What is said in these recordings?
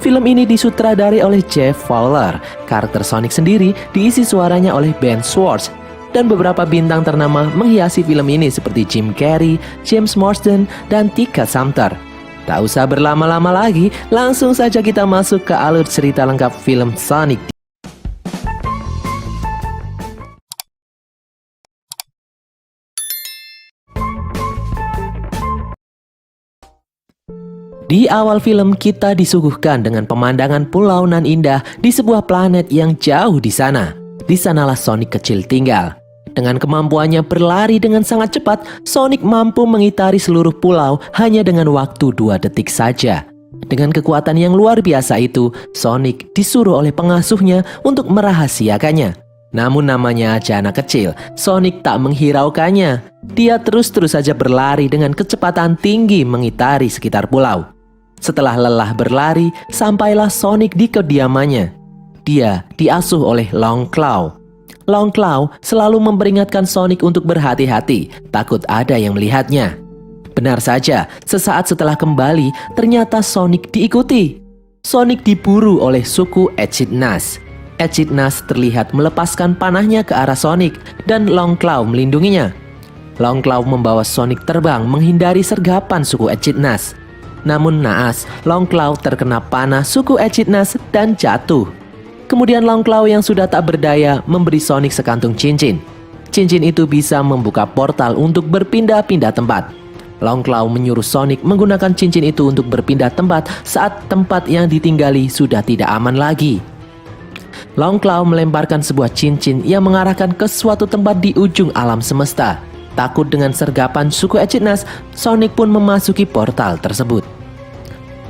Film ini disutradari oleh Jeff Fowler. Karakter Sonic sendiri diisi suaranya oleh Ben Schwartz. Dan beberapa bintang ternama menghiasi film ini seperti Jim Carrey, James Marsden, dan Tika Sumpter. Tak usah berlama-lama lagi, langsung saja kita masuk ke alur cerita lengkap film Sonic. Di awal film kita disuguhkan dengan pemandangan pulau nan indah di sebuah planet yang jauh di sana. Di sanalah Sonic kecil tinggal. Dengan kemampuannya berlari dengan sangat cepat, Sonic mampu mengitari seluruh pulau hanya dengan waktu 2 detik saja. Dengan kekuatan yang luar biasa itu, Sonic disuruh oleh pengasuhnya untuk merahasiakannya. Namun namanya aja anak kecil, Sonic tak menghiraukannya. Dia terus-terus saja berlari dengan kecepatan tinggi mengitari sekitar pulau. Setelah lelah berlari, sampailah Sonic di kediamannya. Dia diasuh oleh Long Claw. Long Claw selalu memperingatkan Sonic untuk berhati-hati, takut ada yang melihatnya. Benar saja, sesaat setelah kembali, ternyata Sonic diikuti. Sonic diburu oleh suku Echidnas. Echidnas terlihat melepaskan panahnya ke arah Sonic dan Long Claw melindunginya. Long Claw membawa Sonic terbang menghindari sergapan suku Echidnas. Namun naas, Long Claw terkena panah suku Echidnas dan jatuh. Kemudian Long Claw yang sudah tak berdaya memberi Sonic sekantung cincin. Cincin itu bisa membuka portal untuk berpindah-pindah tempat. Long Claw menyuruh Sonic menggunakan cincin itu untuk berpindah tempat saat tempat yang ditinggali sudah tidak aman lagi. Long Claw melemparkan sebuah cincin yang mengarahkan ke suatu tempat di ujung alam semesta. Takut dengan sergapan suku Echidnas, Sonic pun memasuki portal tersebut.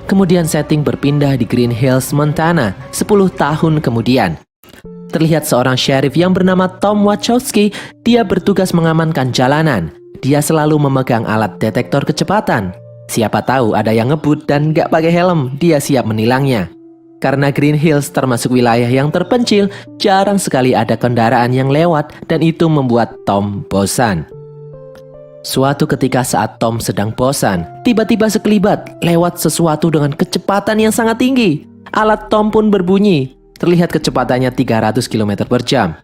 Kemudian setting berpindah di Green Hills, Montana, 10 tahun kemudian. Terlihat seorang sheriff yang bernama Tom Wachowski. Dia bertugas mengamankan jalanan. Dia selalu memegang alat detektor kecepatan. Siapa tahu ada yang ngebut dan gak pakai helm, dia siap menilangnya. Karena Green Hills termasuk wilayah yang terpencil, jarang sekali ada kendaraan yang lewat dan itu membuat Tom bosan. Suatu ketika saat Tom sedang bosan, tiba-tiba sekelibat lewat sesuatu dengan kecepatan yang sangat tinggi. Alat Tom pun berbunyi. Terlihat kecepatannya 300 km per jam.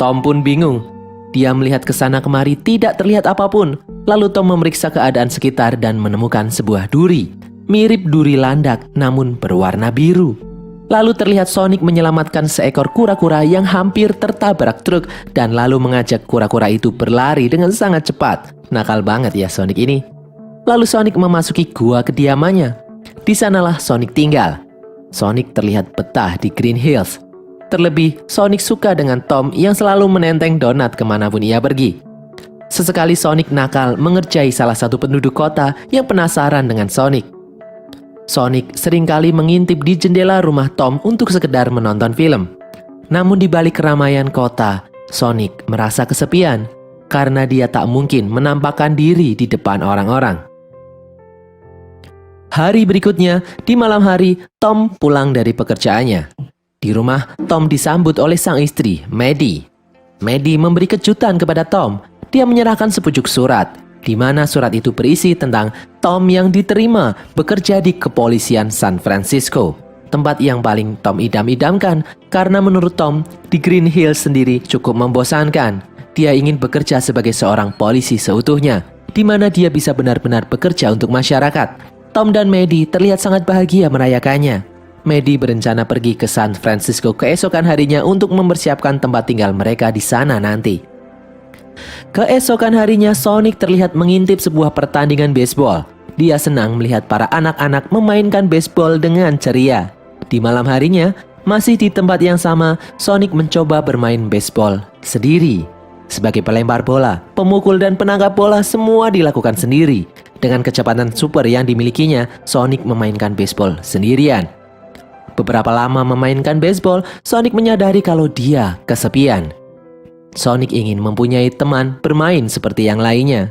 Tom pun bingung. Dia melihat ke sana kemari tidak terlihat apapun. Lalu Tom memeriksa keadaan sekitar dan menemukan sebuah duri. Mirip duri landak namun berwarna biru. Lalu terlihat Sonic menyelamatkan seekor kura-kura yang hampir tertabrak truk dan lalu mengajak kura-kura itu berlari dengan sangat cepat. Nakal banget ya Sonic ini. Lalu Sonic memasuki gua kediamannya. Di sanalah Sonic tinggal. Sonic terlihat betah di Green Hills. Terlebih, Sonic suka dengan Tom yang selalu menenteng donat kemanapun ia pergi. Sesekali Sonic nakal mengerjai salah satu penduduk kota yang penasaran dengan Sonic. Sonic seringkali mengintip di jendela rumah Tom untuk sekedar menonton film. Namun di balik keramaian kota, Sonic merasa kesepian karena dia tak mungkin menampakkan diri di depan orang-orang. Hari berikutnya, di malam hari, Tom pulang dari pekerjaannya. Di rumah, Tom disambut oleh sang istri, Maddie. Maddie memberi kejutan kepada Tom. Dia menyerahkan sepucuk surat, di mana surat itu berisi tentang Tom yang diterima bekerja di kepolisian San Francisco, tempat yang paling Tom idam-idamkan karena menurut Tom, di Green Hills sendiri cukup membosankan. Dia ingin bekerja sebagai seorang polisi seutuhnya, di mana dia bisa benar-benar bekerja untuk masyarakat. Tom dan Maddie terlihat sangat bahagia merayakannya. Maddie berencana pergi ke San Francisco keesokan harinya untuk mempersiapkan tempat tinggal mereka di sana nanti. Keesokan harinya, Sonic terlihat mengintip sebuah pertandingan baseball. Dia senang melihat para anak-anak memainkan baseball dengan ceria. Di malam harinya, masih di tempat yang sama, Sonic mencoba bermain baseball sendiri. Sebagai pelempar bola, pemukul dan penangkap bola semua dilakukan sendiri. Dengan kecepatan super yang dimilikinya, Sonic memainkan baseball sendirian. Beberapa lama memainkan baseball, Sonic menyadari kalau dia kesepian. Sonic ingin mempunyai teman bermain seperti yang lainnya.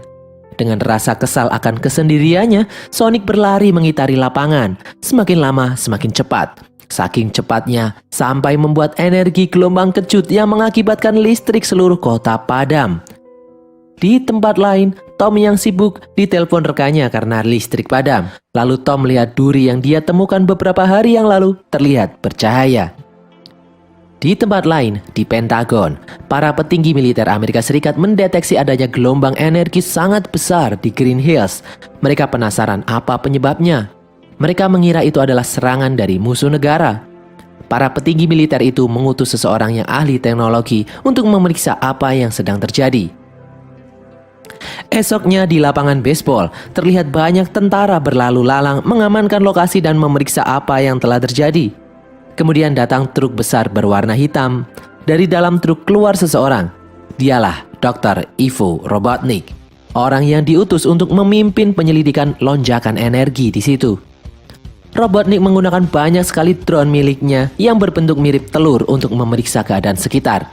Dengan rasa kesal akan kesendiriannya, Sonic berlari mengitari lapangan. Semakin lama semakin cepat. Saking cepatnya, sampai membuat energi gelombang kejut yang mengakibatkan listrik seluruh kota padam. Di tempat lain, Tom yang sibuk ditelepon rekannya karena listrik padam. Lalu Tom melihat duri yang dia temukan beberapa hari yang lalu terlihat bercahaya. Di tempat lain, di Pentagon, para petinggi militer Amerika Serikat mendeteksi adanya gelombang energi sangat besar di Green Hills. Mereka penasaran apa penyebabnya. Mereka mengira itu adalah serangan dari musuh negara. Para petinggi militer itu mengutus seseorang yang ahli teknologi untuk memeriksa apa yang sedang terjadi. Esoknya di lapangan baseball, terlihat banyak tentara berlalu lalang mengamankan lokasi dan memeriksa apa yang telah terjadi. Kemudian datang truk besar berwarna hitam. Dari dalam truk keluar seseorang. Dialah Dr. Ivo Robotnik, orang yang diutus untuk memimpin penyelidikan lonjakan energi di situ. Robotnik menggunakan banyak sekali drone miliknya yang berbentuk mirip telur untuk memeriksa keadaan sekitar.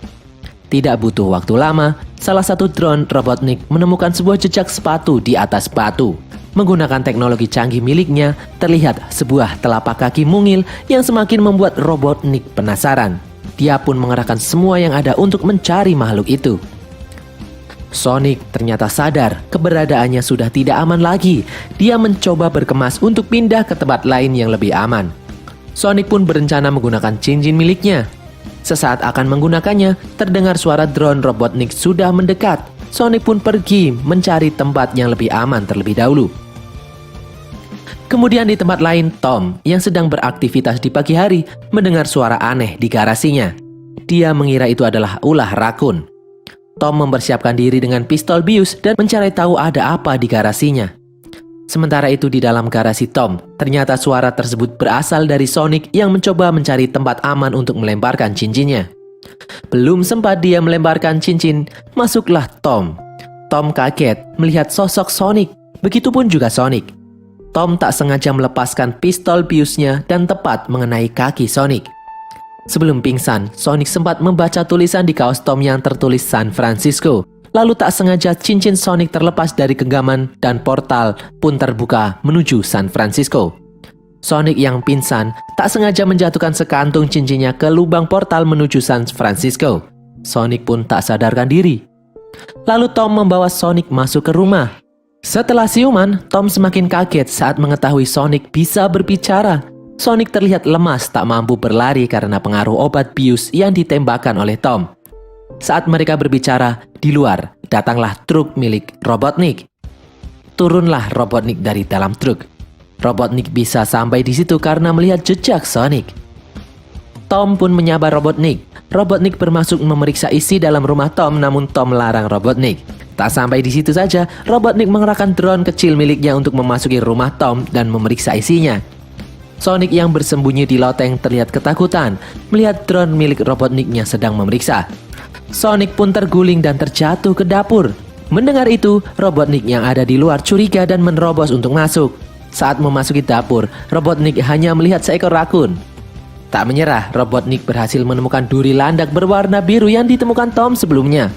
Tidak butuh waktu lama, salah satu drone Robotnik menemukan sebuah jejak sepatu di atas batu. Menggunakan teknologi canggih miliknya, terlihat sebuah telapak kaki mungil yang semakin membuat Robotnik penasaran. Dia pun mengerahkan semua yang ada untuk mencari makhluk itu. Sonic ternyata sadar keberadaannya sudah tidak aman lagi. Dia mencoba berkemas untuk pindah ke tempat lain yang lebih aman. Sonic pun berencana menggunakan cincin miliknya. Sesaat akan menggunakannya, terdengar suara drone Robotnik sudah mendekat. Sonic pun pergi mencari tempat yang lebih aman terlebih dahulu. Kemudian di tempat lain, Tom yang sedang beraktivitas di pagi hari mendengar suara aneh di garasinya. Dia mengira itu adalah ulah rakun. Tom mempersiapkan diri dengan pistol bius dan mencari tahu ada apa di garasinya. Sementara itu di dalam garasi Tom, ternyata suara tersebut berasal dari Sonic yang mencoba mencari tempat aman untuk melemparkan cincinnya. Belum sempat dia melemparkan cincin, masuklah Tom. Tom kaget melihat sosok Sonic, begitupun juga Sonic. Tom tak sengaja melepaskan pistol biusnya dan tepat mengenai kaki Sonic. Sebelum pingsan, Sonic sempat membaca tulisan di kaos Tom yang tertulis San Francisco. Lalu tak sengaja cincin Sonic terlepas dari genggaman dan portal pun terbuka menuju San Francisco. Sonic yang pingsan tak sengaja menjatuhkan sekantung cincinnya ke lubang portal menuju San Francisco. Sonic pun tak sadarkan diri. Lalu Tom membawa Sonic masuk ke rumah. Setelah siuman, Tom semakin kaget saat mengetahui Sonic bisa berbicara. Sonic terlihat lemas tak mampu berlari karena pengaruh obat bius yang ditembakkan oleh Tom. Saat mereka berbicara, di luar datanglah truk milik Robotnik. Turunlah Robotnik dari dalam truk. Robotnik bisa sampai di situ karena melihat jejak Sonic. Tom pun menyabar Robotnik. Robotnik bermaksud memeriksa isi dalam rumah Tom, namun Tom melarang Robotnik. Tak sampai di situ saja, Robotnik mengerahkan drone kecil miliknya untuk memasuki rumah Tom dan memeriksa isinya. Sonic yang bersembunyi di loteng terlihat ketakutan melihat drone milik Robotniknya sedang memeriksa. Sonic pun terguling dan terjatuh ke dapur. Mendengar itu, Robotnik yang ada di luar curiga dan menerobos untuk masuk. Saat memasuki dapur, Robotnik hanya melihat seekor rakun. Tak menyerah, Robotnik berhasil menemukan duri landak berwarna biru yang ditemukan Tom sebelumnya.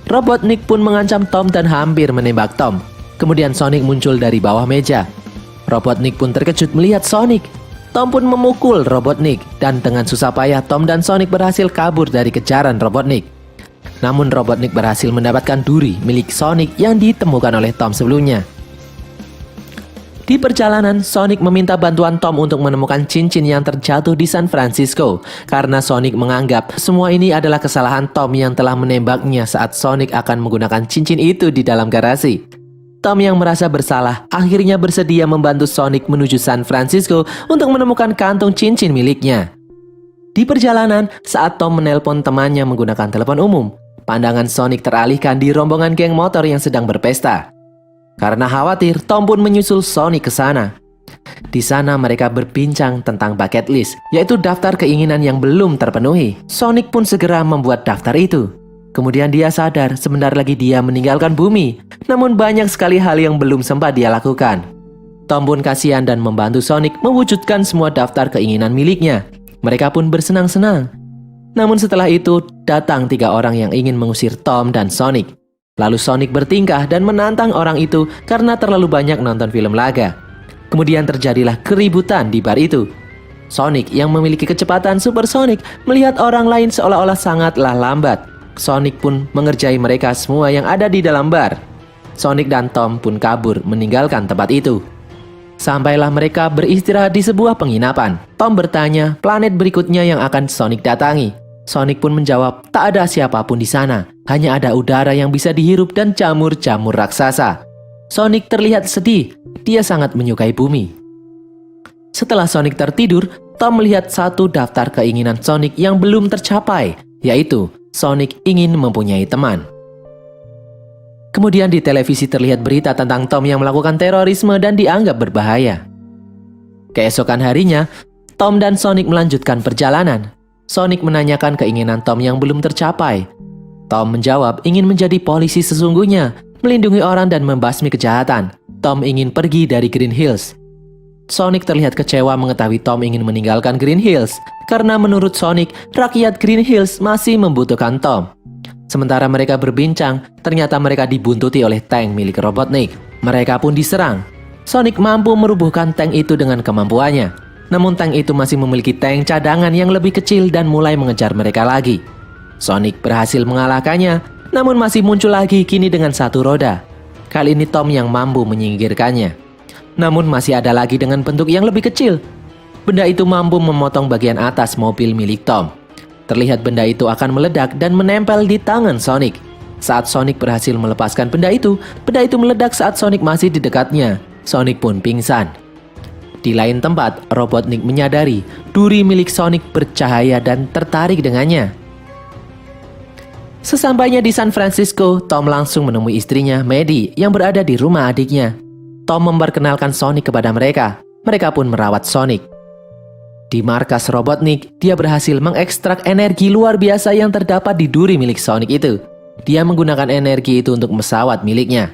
Robotnik pun mengancam Tom dan hampir menembak Tom. Kemudian Sonic muncul dari bawah meja. Robotnik pun terkejut melihat Sonic. Tom pun memukul Robotnik dan dengan susah payah Tom dan Sonic berhasil kabur dari kejaran Robotnik. Namun Robotnik berhasil mendapatkan duri milik Sonic yang ditemukan oleh Tom sebelumnya. Di perjalanan, Sonic meminta bantuan Tom untuk menemukan cincin yang terjatuh di San Francisco karena Sonic menganggap semua ini adalah kesalahan Tom yang telah menembaknya saat Sonic akan menggunakan cincin itu di dalam garasi. Tom yang merasa bersalah akhirnya bersedia membantu Sonic menuju San Francisco untuk menemukan kantung cincin miliknya. Di perjalanan, saat Tom menelpon temannya menggunakan telepon umum, pandangan Sonic teralihkan di rombongan geng motor yang sedang berpesta. Karena khawatir, Tom pun menyusul Sonic ke sana. Di sana mereka berbincang tentang bucket list, yaitu daftar keinginan yang belum terpenuhi. Sonic pun segera membuat daftar itu. Kemudian dia sadar sebentar lagi dia meninggalkan bumi. Namun banyak sekali hal yang belum sempat dia lakukan. Tom pun kasihan dan membantu Sonic mewujudkan semua daftar keinginan miliknya. Mereka pun bersenang-senang. Namun setelah itu datang 3 orang yang ingin mengusir Tom dan Sonic. Lalu Sonic bertingkah dan menantang orang itu karena terlalu banyak nonton film laga. Kemudian terjadilah keributan di bar itu. Sonic yang memiliki kecepatan supersonik melihat orang lain seolah-olah sangatlah lambat. Sonic pun mengerjai mereka semua yang ada di dalam bar. Sonic dan Tom pun kabur meninggalkan tempat itu. Sampailah mereka beristirahat di sebuah penginapan. Tom bertanya planet berikutnya yang akan Sonic datangi. Sonic pun menjawab tak ada siapapun di sana. Hanya ada udara yang bisa dihirup dan jamur-jamur raksasa. Sonic terlihat sedih. Dia sangat menyukai bumi. Setelah Sonic tertidur, Tom melihat satu daftar keinginan Sonic yang belum tercapai, yaitu Sonic ingin mempunyai teman. Kemudian di televisi terlihat berita tentang Tom yang melakukan terorisme dan dianggap berbahaya. Keesokan harinya, Tom dan Sonic melanjutkan perjalanan. Sonic menanyakan keinginan Tom yang belum tercapai. Tom menjawab ingin menjadi polisi sesungguhnya, melindungi orang dan membasmi kejahatan. Tom ingin pergi dari Green Hills. Sonic terlihat kecewa mengetahui Tom ingin meninggalkan Green Hills, karena menurut Sonic, rakyat Green Hills masih membutuhkan Tom. Sementara mereka berbincang, ternyata mereka dibuntuti oleh tank milik Robotnik. Mereka pun diserang. Sonic mampu merubuhkan tank itu dengan kemampuannya. Namun tank itu masih memiliki tank cadangan yang lebih kecil dan mulai mengejar mereka lagi. Sonic berhasil mengalahkannya, namun masih muncul lagi kini dengan satu roda. Kali ini Tom yang mampu menyingkirkannya. Namun masih ada lagi dengan bentuk yang lebih kecil. Benda itu mampu memotong bagian atas mobil milik Tom. Terlihat benda itu akan meledak dan menempel di tangan Sonic. Saat Sonic berhasil melepaskan benda itu meledak saat Sonic masih di dekatnya. Sonic pun pingsan. Di lain tempat, Robotnik menyadari duri milik Sonic bercahaya dan tertarik dengannya. Sesampainya di San Francisco, Tom langsung menemui istrinya, Maddie, yang berada di rumah adiknya. Tom memperkenalkan Sonic kepada mereka. Mereka pun merawat Sonic. Di markas Robotnik, dia berhasil mengekstrak energi luar biasa yang terdapat di duri milik Sonic itu. Dia menggunakan energi itu untuk pesawat miliknya.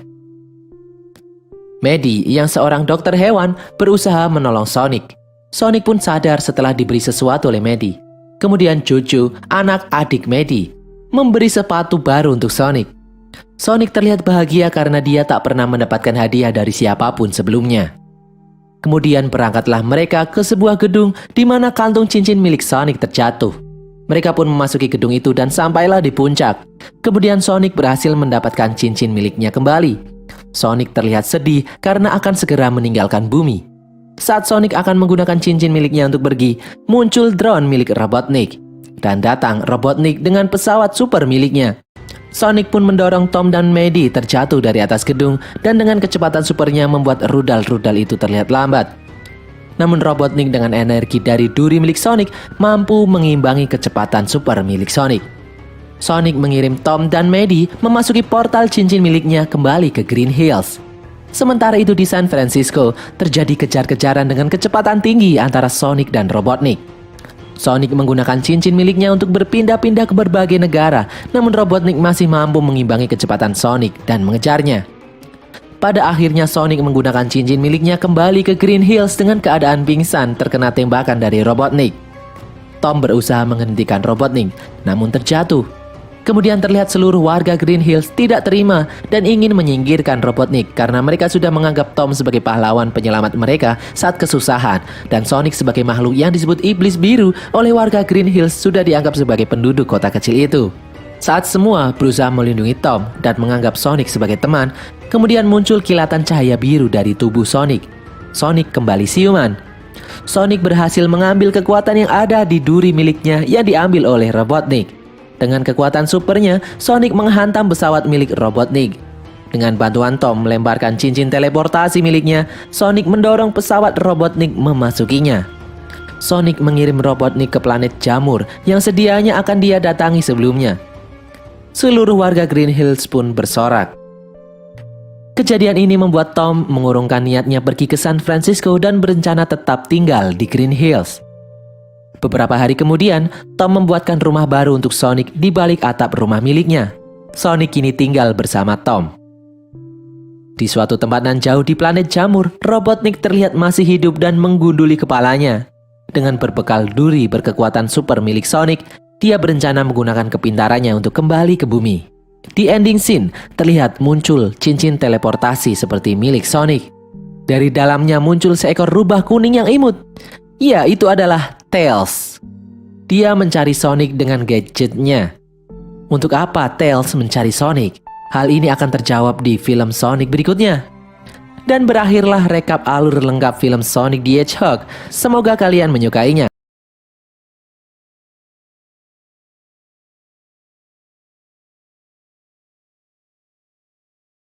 Maddie, yang seorang dokter hewan, berusaha menolong Sonic. Sonic pun sadar setelah diberi sesuatu oleh Maddie. Kemudian Jojo, anak adik Maddie, memberi sepatu baru untuk Sonic. Sonic terlihat bahagia karena dia tak pernah mendapatkan hadiah dari siapapun sebelumnya. Kemudian berangkatlah mereka ke sebuah gedung di mana kantung cincin milik Sonic terjatuh. Mereka pun memasuki gedung itu dan sampailah di puncak. Kemudian Sonic berhasil mendapatkan cincin miliknya kembali. Sonic terlihat sedih karena akan segera meninggalkan bumi. Saat Sonic akan menggunakan cincin miliknya untuk pergi, muncul drone milik Robotnik. Dan datang Robotnik dengan pesawat super miliknya. Sonic pun mendorong Tom dan Maddie terjatuh dari atas gedung dan dengan kecepatan supernya membuat rudal-rudal itu terlihat lambat. Namun Robotnik dengan energi dari duri milik Sonic mampu mengimbangi kecepatan super milik Sonic. Sonic mengirim Tom dan Maddie memasuki portal cincin miliknya kembali ke Green Hills. Sementara itu di San Francisco terjadi kejar-kejaran dengan kecepatan tinggi antara Sonic dan Robotnik. Sonic menggunakan cincin miliknya untuk berpindah-pindah ke berbagai negara, namun Robotnik masih mampu mengimbangi kecepatan Sonic dan mengejarnya. Pada akhirnya Sonic menggunakan cincin miliknya kembali ke Green Hills dengan keadaan pingsan terkena tembakan dari Robotnik. Tom berusaha menghentikan Robotnik, namun terjatuh. Kemudian terlihat seluruh warga Green Hills tidak terima dan ingin menyingkirkan Robotnik karena mereka sudah menganggap Tom sebagai pahlawan penyelamat mereka saat kesusahan, dan Sonic sebagai makhluk yang disebut iblis biru oleh warga Green Hills sudah dianggap sebagai penduduk kota kecil itu. Saat semua berusaha melindungi Tom dan menganggap Sonic sebagai teman, kemudian muncul kilatan cahaya biru dari tubuh Sonic. Sonic kembali siuman. Sonic berhasil mengambil kekuatan yang ada di duri miliknya yang diambil oleh Robotnik. Dengan kekuatan supernya, Sonic menghantam pesawat milik Robotnik. Dengan bantuan Tom melemparkan cincin teleportasi miliknya, Sonic mendorong pesawat Robotnik memasukinya. Sonic mengirim Robotnik ke planet Jamur yang sedianya akan dia datangi sebelumnya. Seluruh warga Green Hills pun bersorak. Kejadian ini membuat Tom mengurungkan niatnya pergi ke San Francisco dan berencana tetap tinggal di Green Hills. Beberapa hari kemudian, Tom membuatkan rumah baru untuk Sonic di balik atap rumah miliknya. Sonic kini tinggal bersama Tom. Di suatu tempat nan jauh di planet Jamur, Robotnik terlihat masih hidup dan menggunduli kepalanya. Dengan berbekal duri berkekuatan super milik Sonic, dia berencana menggunakan kepintarannya untuk kembali ke bumi. Di ending scene, terlihat muncul cincin teleportasi seperti milik Sonic. Dari dalamnya muncul seekor rubah kuning yang imut. Ya, itu adalah Tails. Dia mencari Sonic dengan gadgetnya. Untuk apa Tails mencari Sonic? Hal ini akan terjawab di film Sonic berikutnya. Dan berakhirlah rekap alur lengkap film Sonic the Hedgehog. Semoga kalian menyukainya.